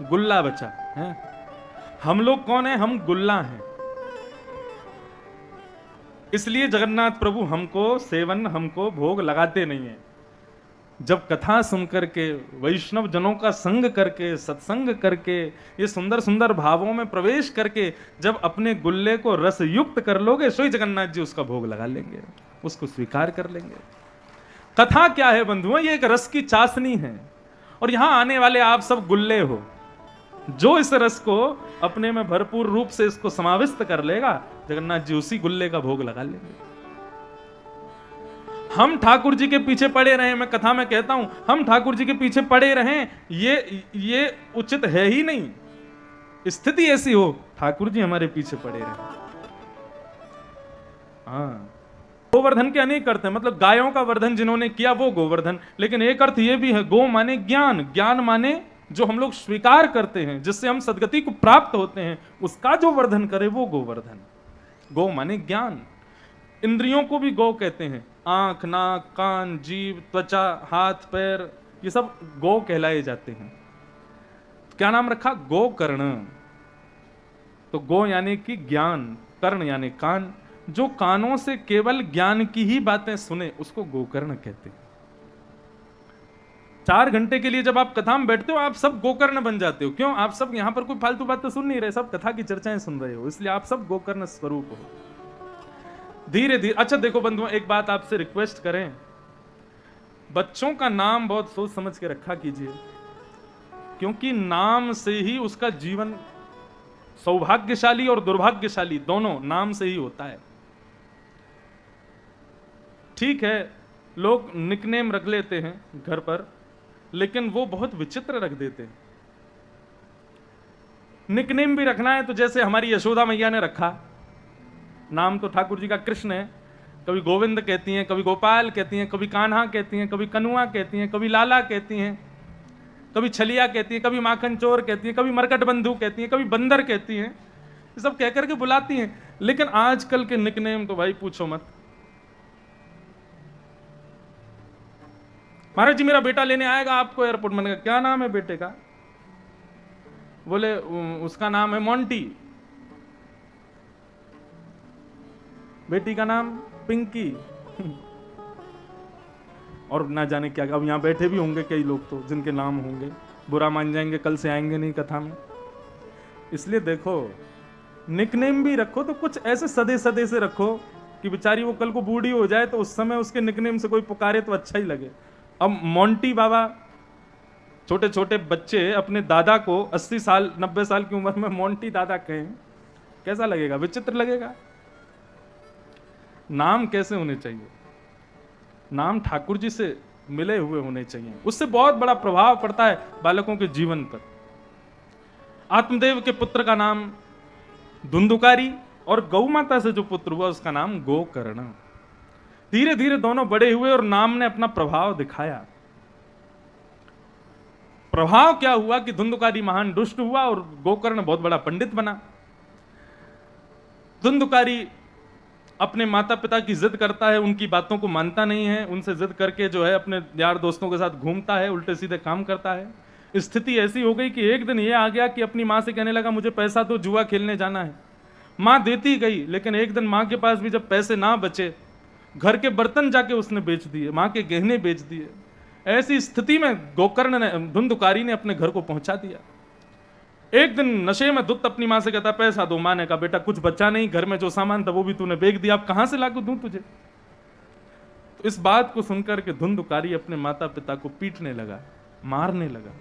गुल्ला बचा है। हम लोग कौन है? हम गुल्ला हैं। इसलिए जगन्नाथ प्रभु हमको सेवन, हमको भोग लगाते नहीं है। जब कथा सुनकर के, वैष्णव जनों का संग करके, सत्संग करके, ये सुंदर सुंदर भावों में प्रवेश करके जब अपने गुल्ले को रस युक्त कर लोगे, सो ही जगन्नाथ जी उसका भोग लगा लेंगे, उसको स्वीकार कर लेंगे। कथा क्या है बंधुओं? ये एक रस की चाशनी है, और यहां आने वाले आप सब गुल्ले हो। जो इस रस को अपने में भरपूर रूप से इसको समाविष्ट कर लेगा, जगन्नाथ जी उसी गुल्ले का भोग लगा लेंगे। हम ठाकुर जी के पीछे पड़े रहे, मैं कथा में कहता हूं, हम ठाकुर जी के पीछे पड़े रहें, ये उचित है ही नहीं। स्थिति ऐसी हो ठाकुर जी हमारे पीछे पड़े रहे। हाँ, गोवर्धन के अनेक अर्थ हैं, मतलब गायों का वर्धन जिन्होंने किया वो गोवर्धन, लेकिन एक अर्थ ये भी है, गो माने ज्ञान, ज्ञान माने जो हम लोग स्वीकार करते हैं, जिससे हम सदगति को प्राप्त होते हैं, उसका जो वर्धन करे वो गोवर्धन। गो माने ज्ञान। इंद्रियों को भी गो कहते हैं, आंख, नाक, कान, जीभ, त्वचा, हाथ, पैर, ये सब गो कहलाए जाते हैं। क्या नाम रखा? गोकर्ण। तो गो यानी कि ज्ञान, कर्ण यानी कान। जो कानों से केवल ज्ञान की ही बातें सुने, उसको गोकर्ण कहते हैं। 4 घंटे के लिए जब आप कथा में बैठते हो, आप सब गोकर्ण बन जाते हो। क्यों? आप सब यहां पर कोई फालतू बातें सुन नहीं रहे, सब कथा की चर्चाएं सुन रहे हो, इसलिए आप सब गोकर्ण स्वरूप हो। धीरे धीरे, अच्छा देखो बंधुओं, एक बात आपसे रिक्वेस्ट करें, बच्चों का नाम बहुत सोच समझ के रखा कीजिए, क्योंकि नाम से ही उसका जीवन सौभाग्यशाली और दुर्भाग्यशाली दोनों नाम से ही होता है। ठीक है, लोग निकनेम रख लेते हैं घर पर, लेकिन वो बहुत विचित्र रख देते हैं। निकनेम भी रखना है तो जैसे हमारी यशोदा मैया ने रखा, नाम तो ठाकुर जी का कृष्ण है, कभी गोविंद कहती हैं, कभी गोपाल कहती हैं, कभी कान्हा कहती हैं, कभी कनुआ कहती हैं, कभी लाला कहती हैं, कभी छलिया कहती हैं, कभी माखन चोर कहती हैं, कभी मरकट बंधु कहती हैं, कभी बंदर कहती हैं, ये सब कहकर के बुलाती हैं। लेकिन आजकल के निकनेम तो भाई पूछो मत। महाराज जी मेरा बेटा लेने आएगा आपको एयरपोर्ट, मैंने कहा क्या नाम है बेटे का? बोले उसका नाम है मोंटी। बेटी का नाम पिंकी। और ना जाने क्या, अब यहां बैठे भी होंगे कई लोग तो जिनके नाम होंगे, बुरा मान जाएंगे, कल से आएंगे नहीं कथा में। इसलिए देखो, निकनेम भी रखो तो कुछ ऐसे सदे सदे से रखो कि बेचारी वो कल को बूढ़ी हो जाए तो उस समय उसके निकनेम से कोई पुकारे तो अच्छा ही लगे। अब मोंटी बाबा, छोटे छोटे बच्चे अपने दादा को 80 साल 90 साल की उम्र में मोंटी दादा कहें, कैसा लगेगा? विचित्र लगेगा। नाम कैसे होने चाहिए? नाम ठाकुर जी से मिले हुए होने चाहिए, उससे बहुत बड़ा प्रभाव पड़ता है बालकों के जीवन पर। आत्मदेव के पुत्र का नाम धुंधुकारी, और गौ माता से जो पुत्र हुआ उसका नाम गोकर्ण। धीरे धीरे दोनों बड़े हुए और नाम ने अपना प्रभाव दिखाया। प्रभाव क्या हुआ कि धुंधुकारी महान दुष्ट हुआ और गोकर्ण बहुत बड़ा पंडित बना। धुंधुकारी अपने माता पिता की जिद करता है, उनकी बातों को मानता नहीं है, उनसे जिद करके जो है अपने यार दोस्तों के साथ घूमता है, उल्टे सीधे काम करता है। स्थिति ऐसी हो गई कि एक दिन ये आ गया कि अपनी माँ से कहने लगा मुझे पैसा दो, जुआ खेलने जाना है। माँ देती गई, लेकिन एक दिन माँ के पास भी जब पैसे ना बचे, घर के बर्तन जाके उसने बेच दिए, माँ के गहने बेच दिए। ऐसी स्थिति में गोकर्ण ने, धुंधुकारी ने अपने घर को पहुंचा दिया। एक दिन नशे में धुत अपनी मां से कहता पैसा दो। मां ने कहा बेटा कुछ बचा नहीं, घर में जो सामान था वो भी तूने बेच दिया, अब कहां से लाकर दूं तुझे। तो इस बात को सुनकर के धुंधुकारी अपने माता पिता को पीटने लगा, मारने लगा।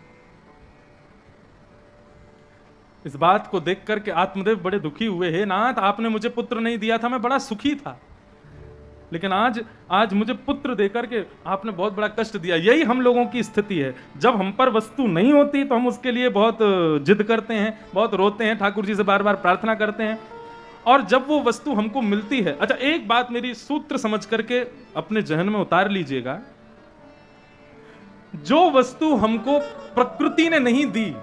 इस बात को देख करके आत्मदेव बड़े दुखी हुए, हे नाथ आपने मुझे पुत्र नहीं दिया था, मैं बड़ा सुखी था, लेकिन आज मुझे पुत्र देकर के आपने बहुत बड़ा कष्ट दिया। यही हम लोगों की स्थिति है, जब हम पर वस्तु नहीं होती तो हम उसके लिए बहुत जिद करते हैं, बहुत रोते हैं, ठाकुर जी से बार बार प्रार्थना करते हैं, और जब वो वस्तु हमको मिलती है। अच्छा एक बात मेरी सूत्र समझ करके अपने जहन में उतार लीजिएगा, जो वस्तु हमको प्रकृति ने नहीं दी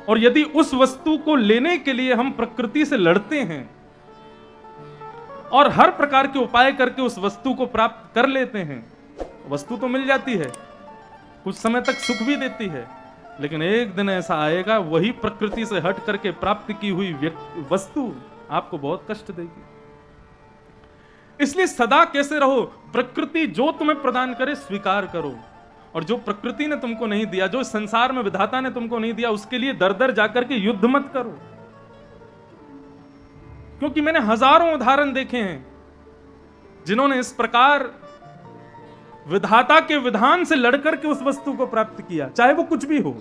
और यदि उस वस्तु को लेने के लिए हम प्रकृति से लड़ते हैं और हर प्रकार के उपाय करके उस वस्तु को प्राप्त कर लेते हैं, वस्तु तो मिल जाती है, कुछ समय तक सुख भी देती है, लेकिन एक दिन ऐसा आएगा वही प्रकृति से हट करके प्राप्त की हुई वस्तु आपको बहुत कष्ट देगी। इसलिए सदा कैसे रहो, प्रकृति जो तुम्हें प्रदान करे स्वीकार करो, और जो प्रकृति ने तुमको नहीं दिया, जो संसार में विधाता ने तुमको नहीं दिया, उसके लिए दर दर जाकर के युद्ध मत करो। क्योंकि मैंने हजारों उदाहरण देखे हैं जिन्होंने इस प्रकार विधाता के विधान से लड़कर के उस वस्तु को प्राप्त किया, चाहे वो कुछ भी हो,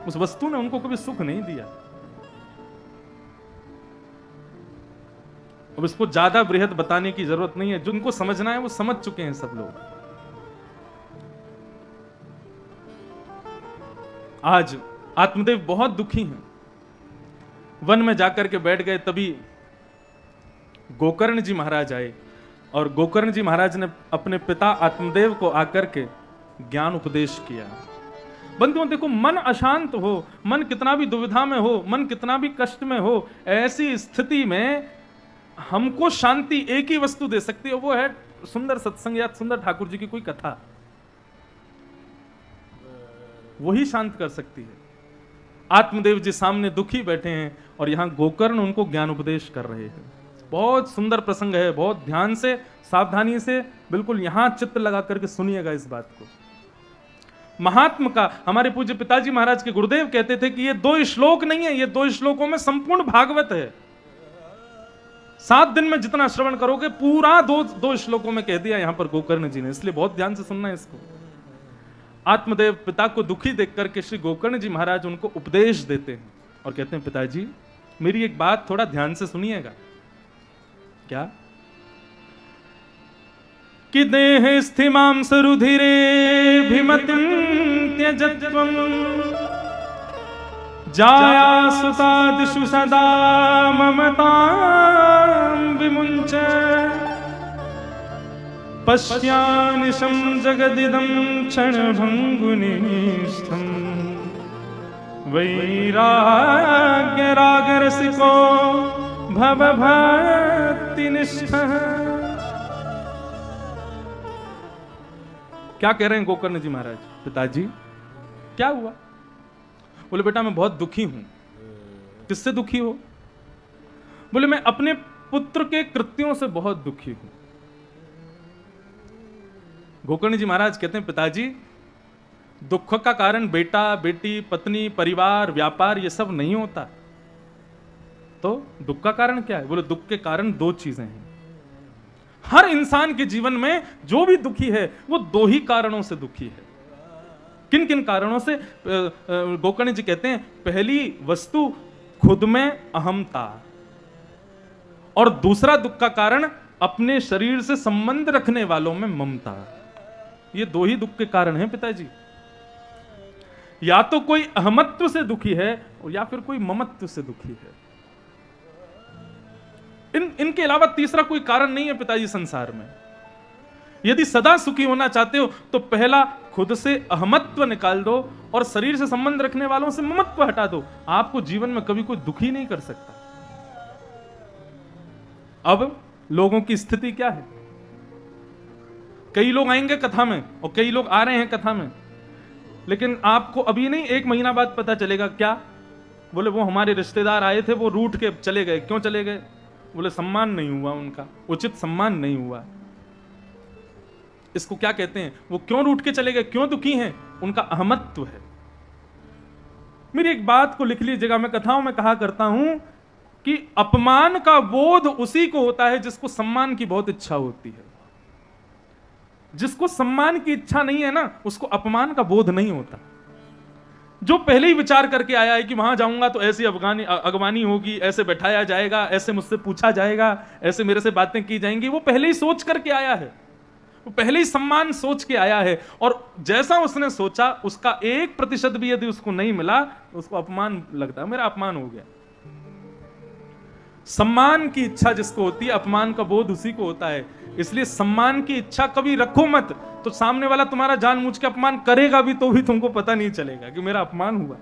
उस वस्तु ने उनको कभी सुख नहीं दिया। अब इसको ज्यादा बृहद बताने की जरूरत नहीं है, जिनको समझना है वो समझ चुके हैं सब लोग। आज आत्मदेव बहुत दुखी हैं, वन में जाकर के बैठ गए, तभी गोकर्ण जी महाराज आए और गोकर्ण जी महाराज ने अपने पिता आत्मदेव को आकर के ज्ञान उपदेश किया। बंधुओं देखो, मन अशांत हो, मन कितना भी दुविधा में हो, मन कितना भी कष्ट में हो, ऐसी स्थिति में हमको शांति एक ही वस्तु दे सकती है, वो है सुंदर सत्संग या सुंदर ठाकुर जी की कोई कथा, वही शांत कर सकती है। आत्मदेव जी सामने दुखी बैठे हैं और यहां गोकर्ण उनको ज्ञान उपदेश कर रहे हैं। बहुत सुंदर प्रसंग है, बहुत ध्यान से सावधानी से बिल्कुल यहां चित्त लगा करके सुनिएगा इस बात को। महात्मा का हमारे पूज्य पिताजी महाराज के गुरुदेव कहते थे कि ये 2 श्लोक नहीं है, ये 2 श्लोकों में संपूर्ण भागवत है। 7 दिन में जितना श्रवण करोगे पूरा 2 श्लोकों में कह दिया यहां पर गोकर्ण जी ने, इसलिए बहुत ध्यान से सुनना है इसको। आत्मदेव पिता को दुखी देख करके श्री गोकर्ण जी महाराज उनको उपदेश देते हैं और कहते हैं पिताजी मेरी एक बात थोड़ा ध्यान से सुनिएगा। क्या? कि देह स्थिमां सरुधिरे भिमतिं त्यजत्वं जाया सुतादिषु सदा ममतां विमुञ्च पश्यानिशं जगदिदं क्षणभङ्गुनिष्ठं वैराग्यरागरसिको भवभक्तिनिष्ठः। क्या कह रहे हैं गोकर्ण जी महाराज? पिताजी क्या हुआ? बोले बेटा मैं बहुत दुखी हूं। किससे दुखी हो? बोले मैं अपने पुत्र के कृत्यों से बहुत दुखी हूं। गोकर्ण जी महाराज कहते हैं पिताजी दुख का कारण बेटा बेटी पत्नी परिवार व्यापार ये सब नहीं होता, तो दुख का कारण क्या है? बोले दुख के कारण 2 चीजें हैं। हर इंसान के जीवन में जो भी दुखी है वो 2 ही कारणों से दुखी है। किन किन कारणों से? गोकर्ण जी कहते हैं पहली वस्तु खुद में अहमता, और दूसरा दुख का कारण अपने शरीर से संबंध रखने वालों में ममता। ये 2 ही दुख के कारण हैं पिताजी। या तो कोई अहमत्व से दुखी है या फिर कोई ममत्व से दुखी है। इनके अलावा तीसरा कोई कारण नहीं है पिताजी संसार में। यदि सदा सुखी होना चाहते हो तो पहला खुद से अहमत्व निकाल दो और शरीर से संबंध रखने वालों से ममत्व हटा दो, आपको जीवन में कभी कोई दुखी नहीं कर सकता। अब लोगों की स्थिति क्या है? कई लोग आएंगे कथा में और कई लोग आ रहे हैं कथा में, लेकिन आपको अभी नहीं 1 महीना बाद पता चलेगा। क्या? बोले वो हमारे रिश्तेदार आए थे, वो रूठ के चले गए। क्यों चले गए? बोले सम्मान नहीं हुआ, उनका उचित सम्मान नहीं हुआ। इसको क्या कहते हैं? वो क्यों रूठ के चले गए, क्यों दुखी हैं? उनका अहमत्व है। मेरी एक बात को लिख लीजिएगा, मैं कथाओं में कहा करता हूं कि अपमान का बोध उसी को होता है जिसको सम्मान की बहुत इच्छा होती है। जिसको सम्मान की इच्छा नहीं है ना, उसको अपमान का बोध नहीं होता। जो पहले ही विचार करके आया है कि वहां जाऊंगा तो ऐसी अगवानी होगी, ऐसे बैठाया जाएगा, ऐसे मुझसे पूछा जाएगा, ऐसे मेरे से बातें की जाएंगी, वो पहले ही सोच करके आया है, वो पहले ही सम्मान सोच के आया है। और जैसा उसने सोचा उसका 1% भी यदि उसको नहीं मिला तो उसको अपमान लगता है, मेरा अपमान हो गया। सम्मान की इच्छा जिसको होती है, अपमान का बोध उसी को होता है। इसलिए सम्मान की इच्छा कभी रखो मत, तो सामने वाला तुम्हारा जानबूझ के अपमान करेगा भी तो भी तुमको पता नहीं चलेगा कि मेरा अपमान हुआ।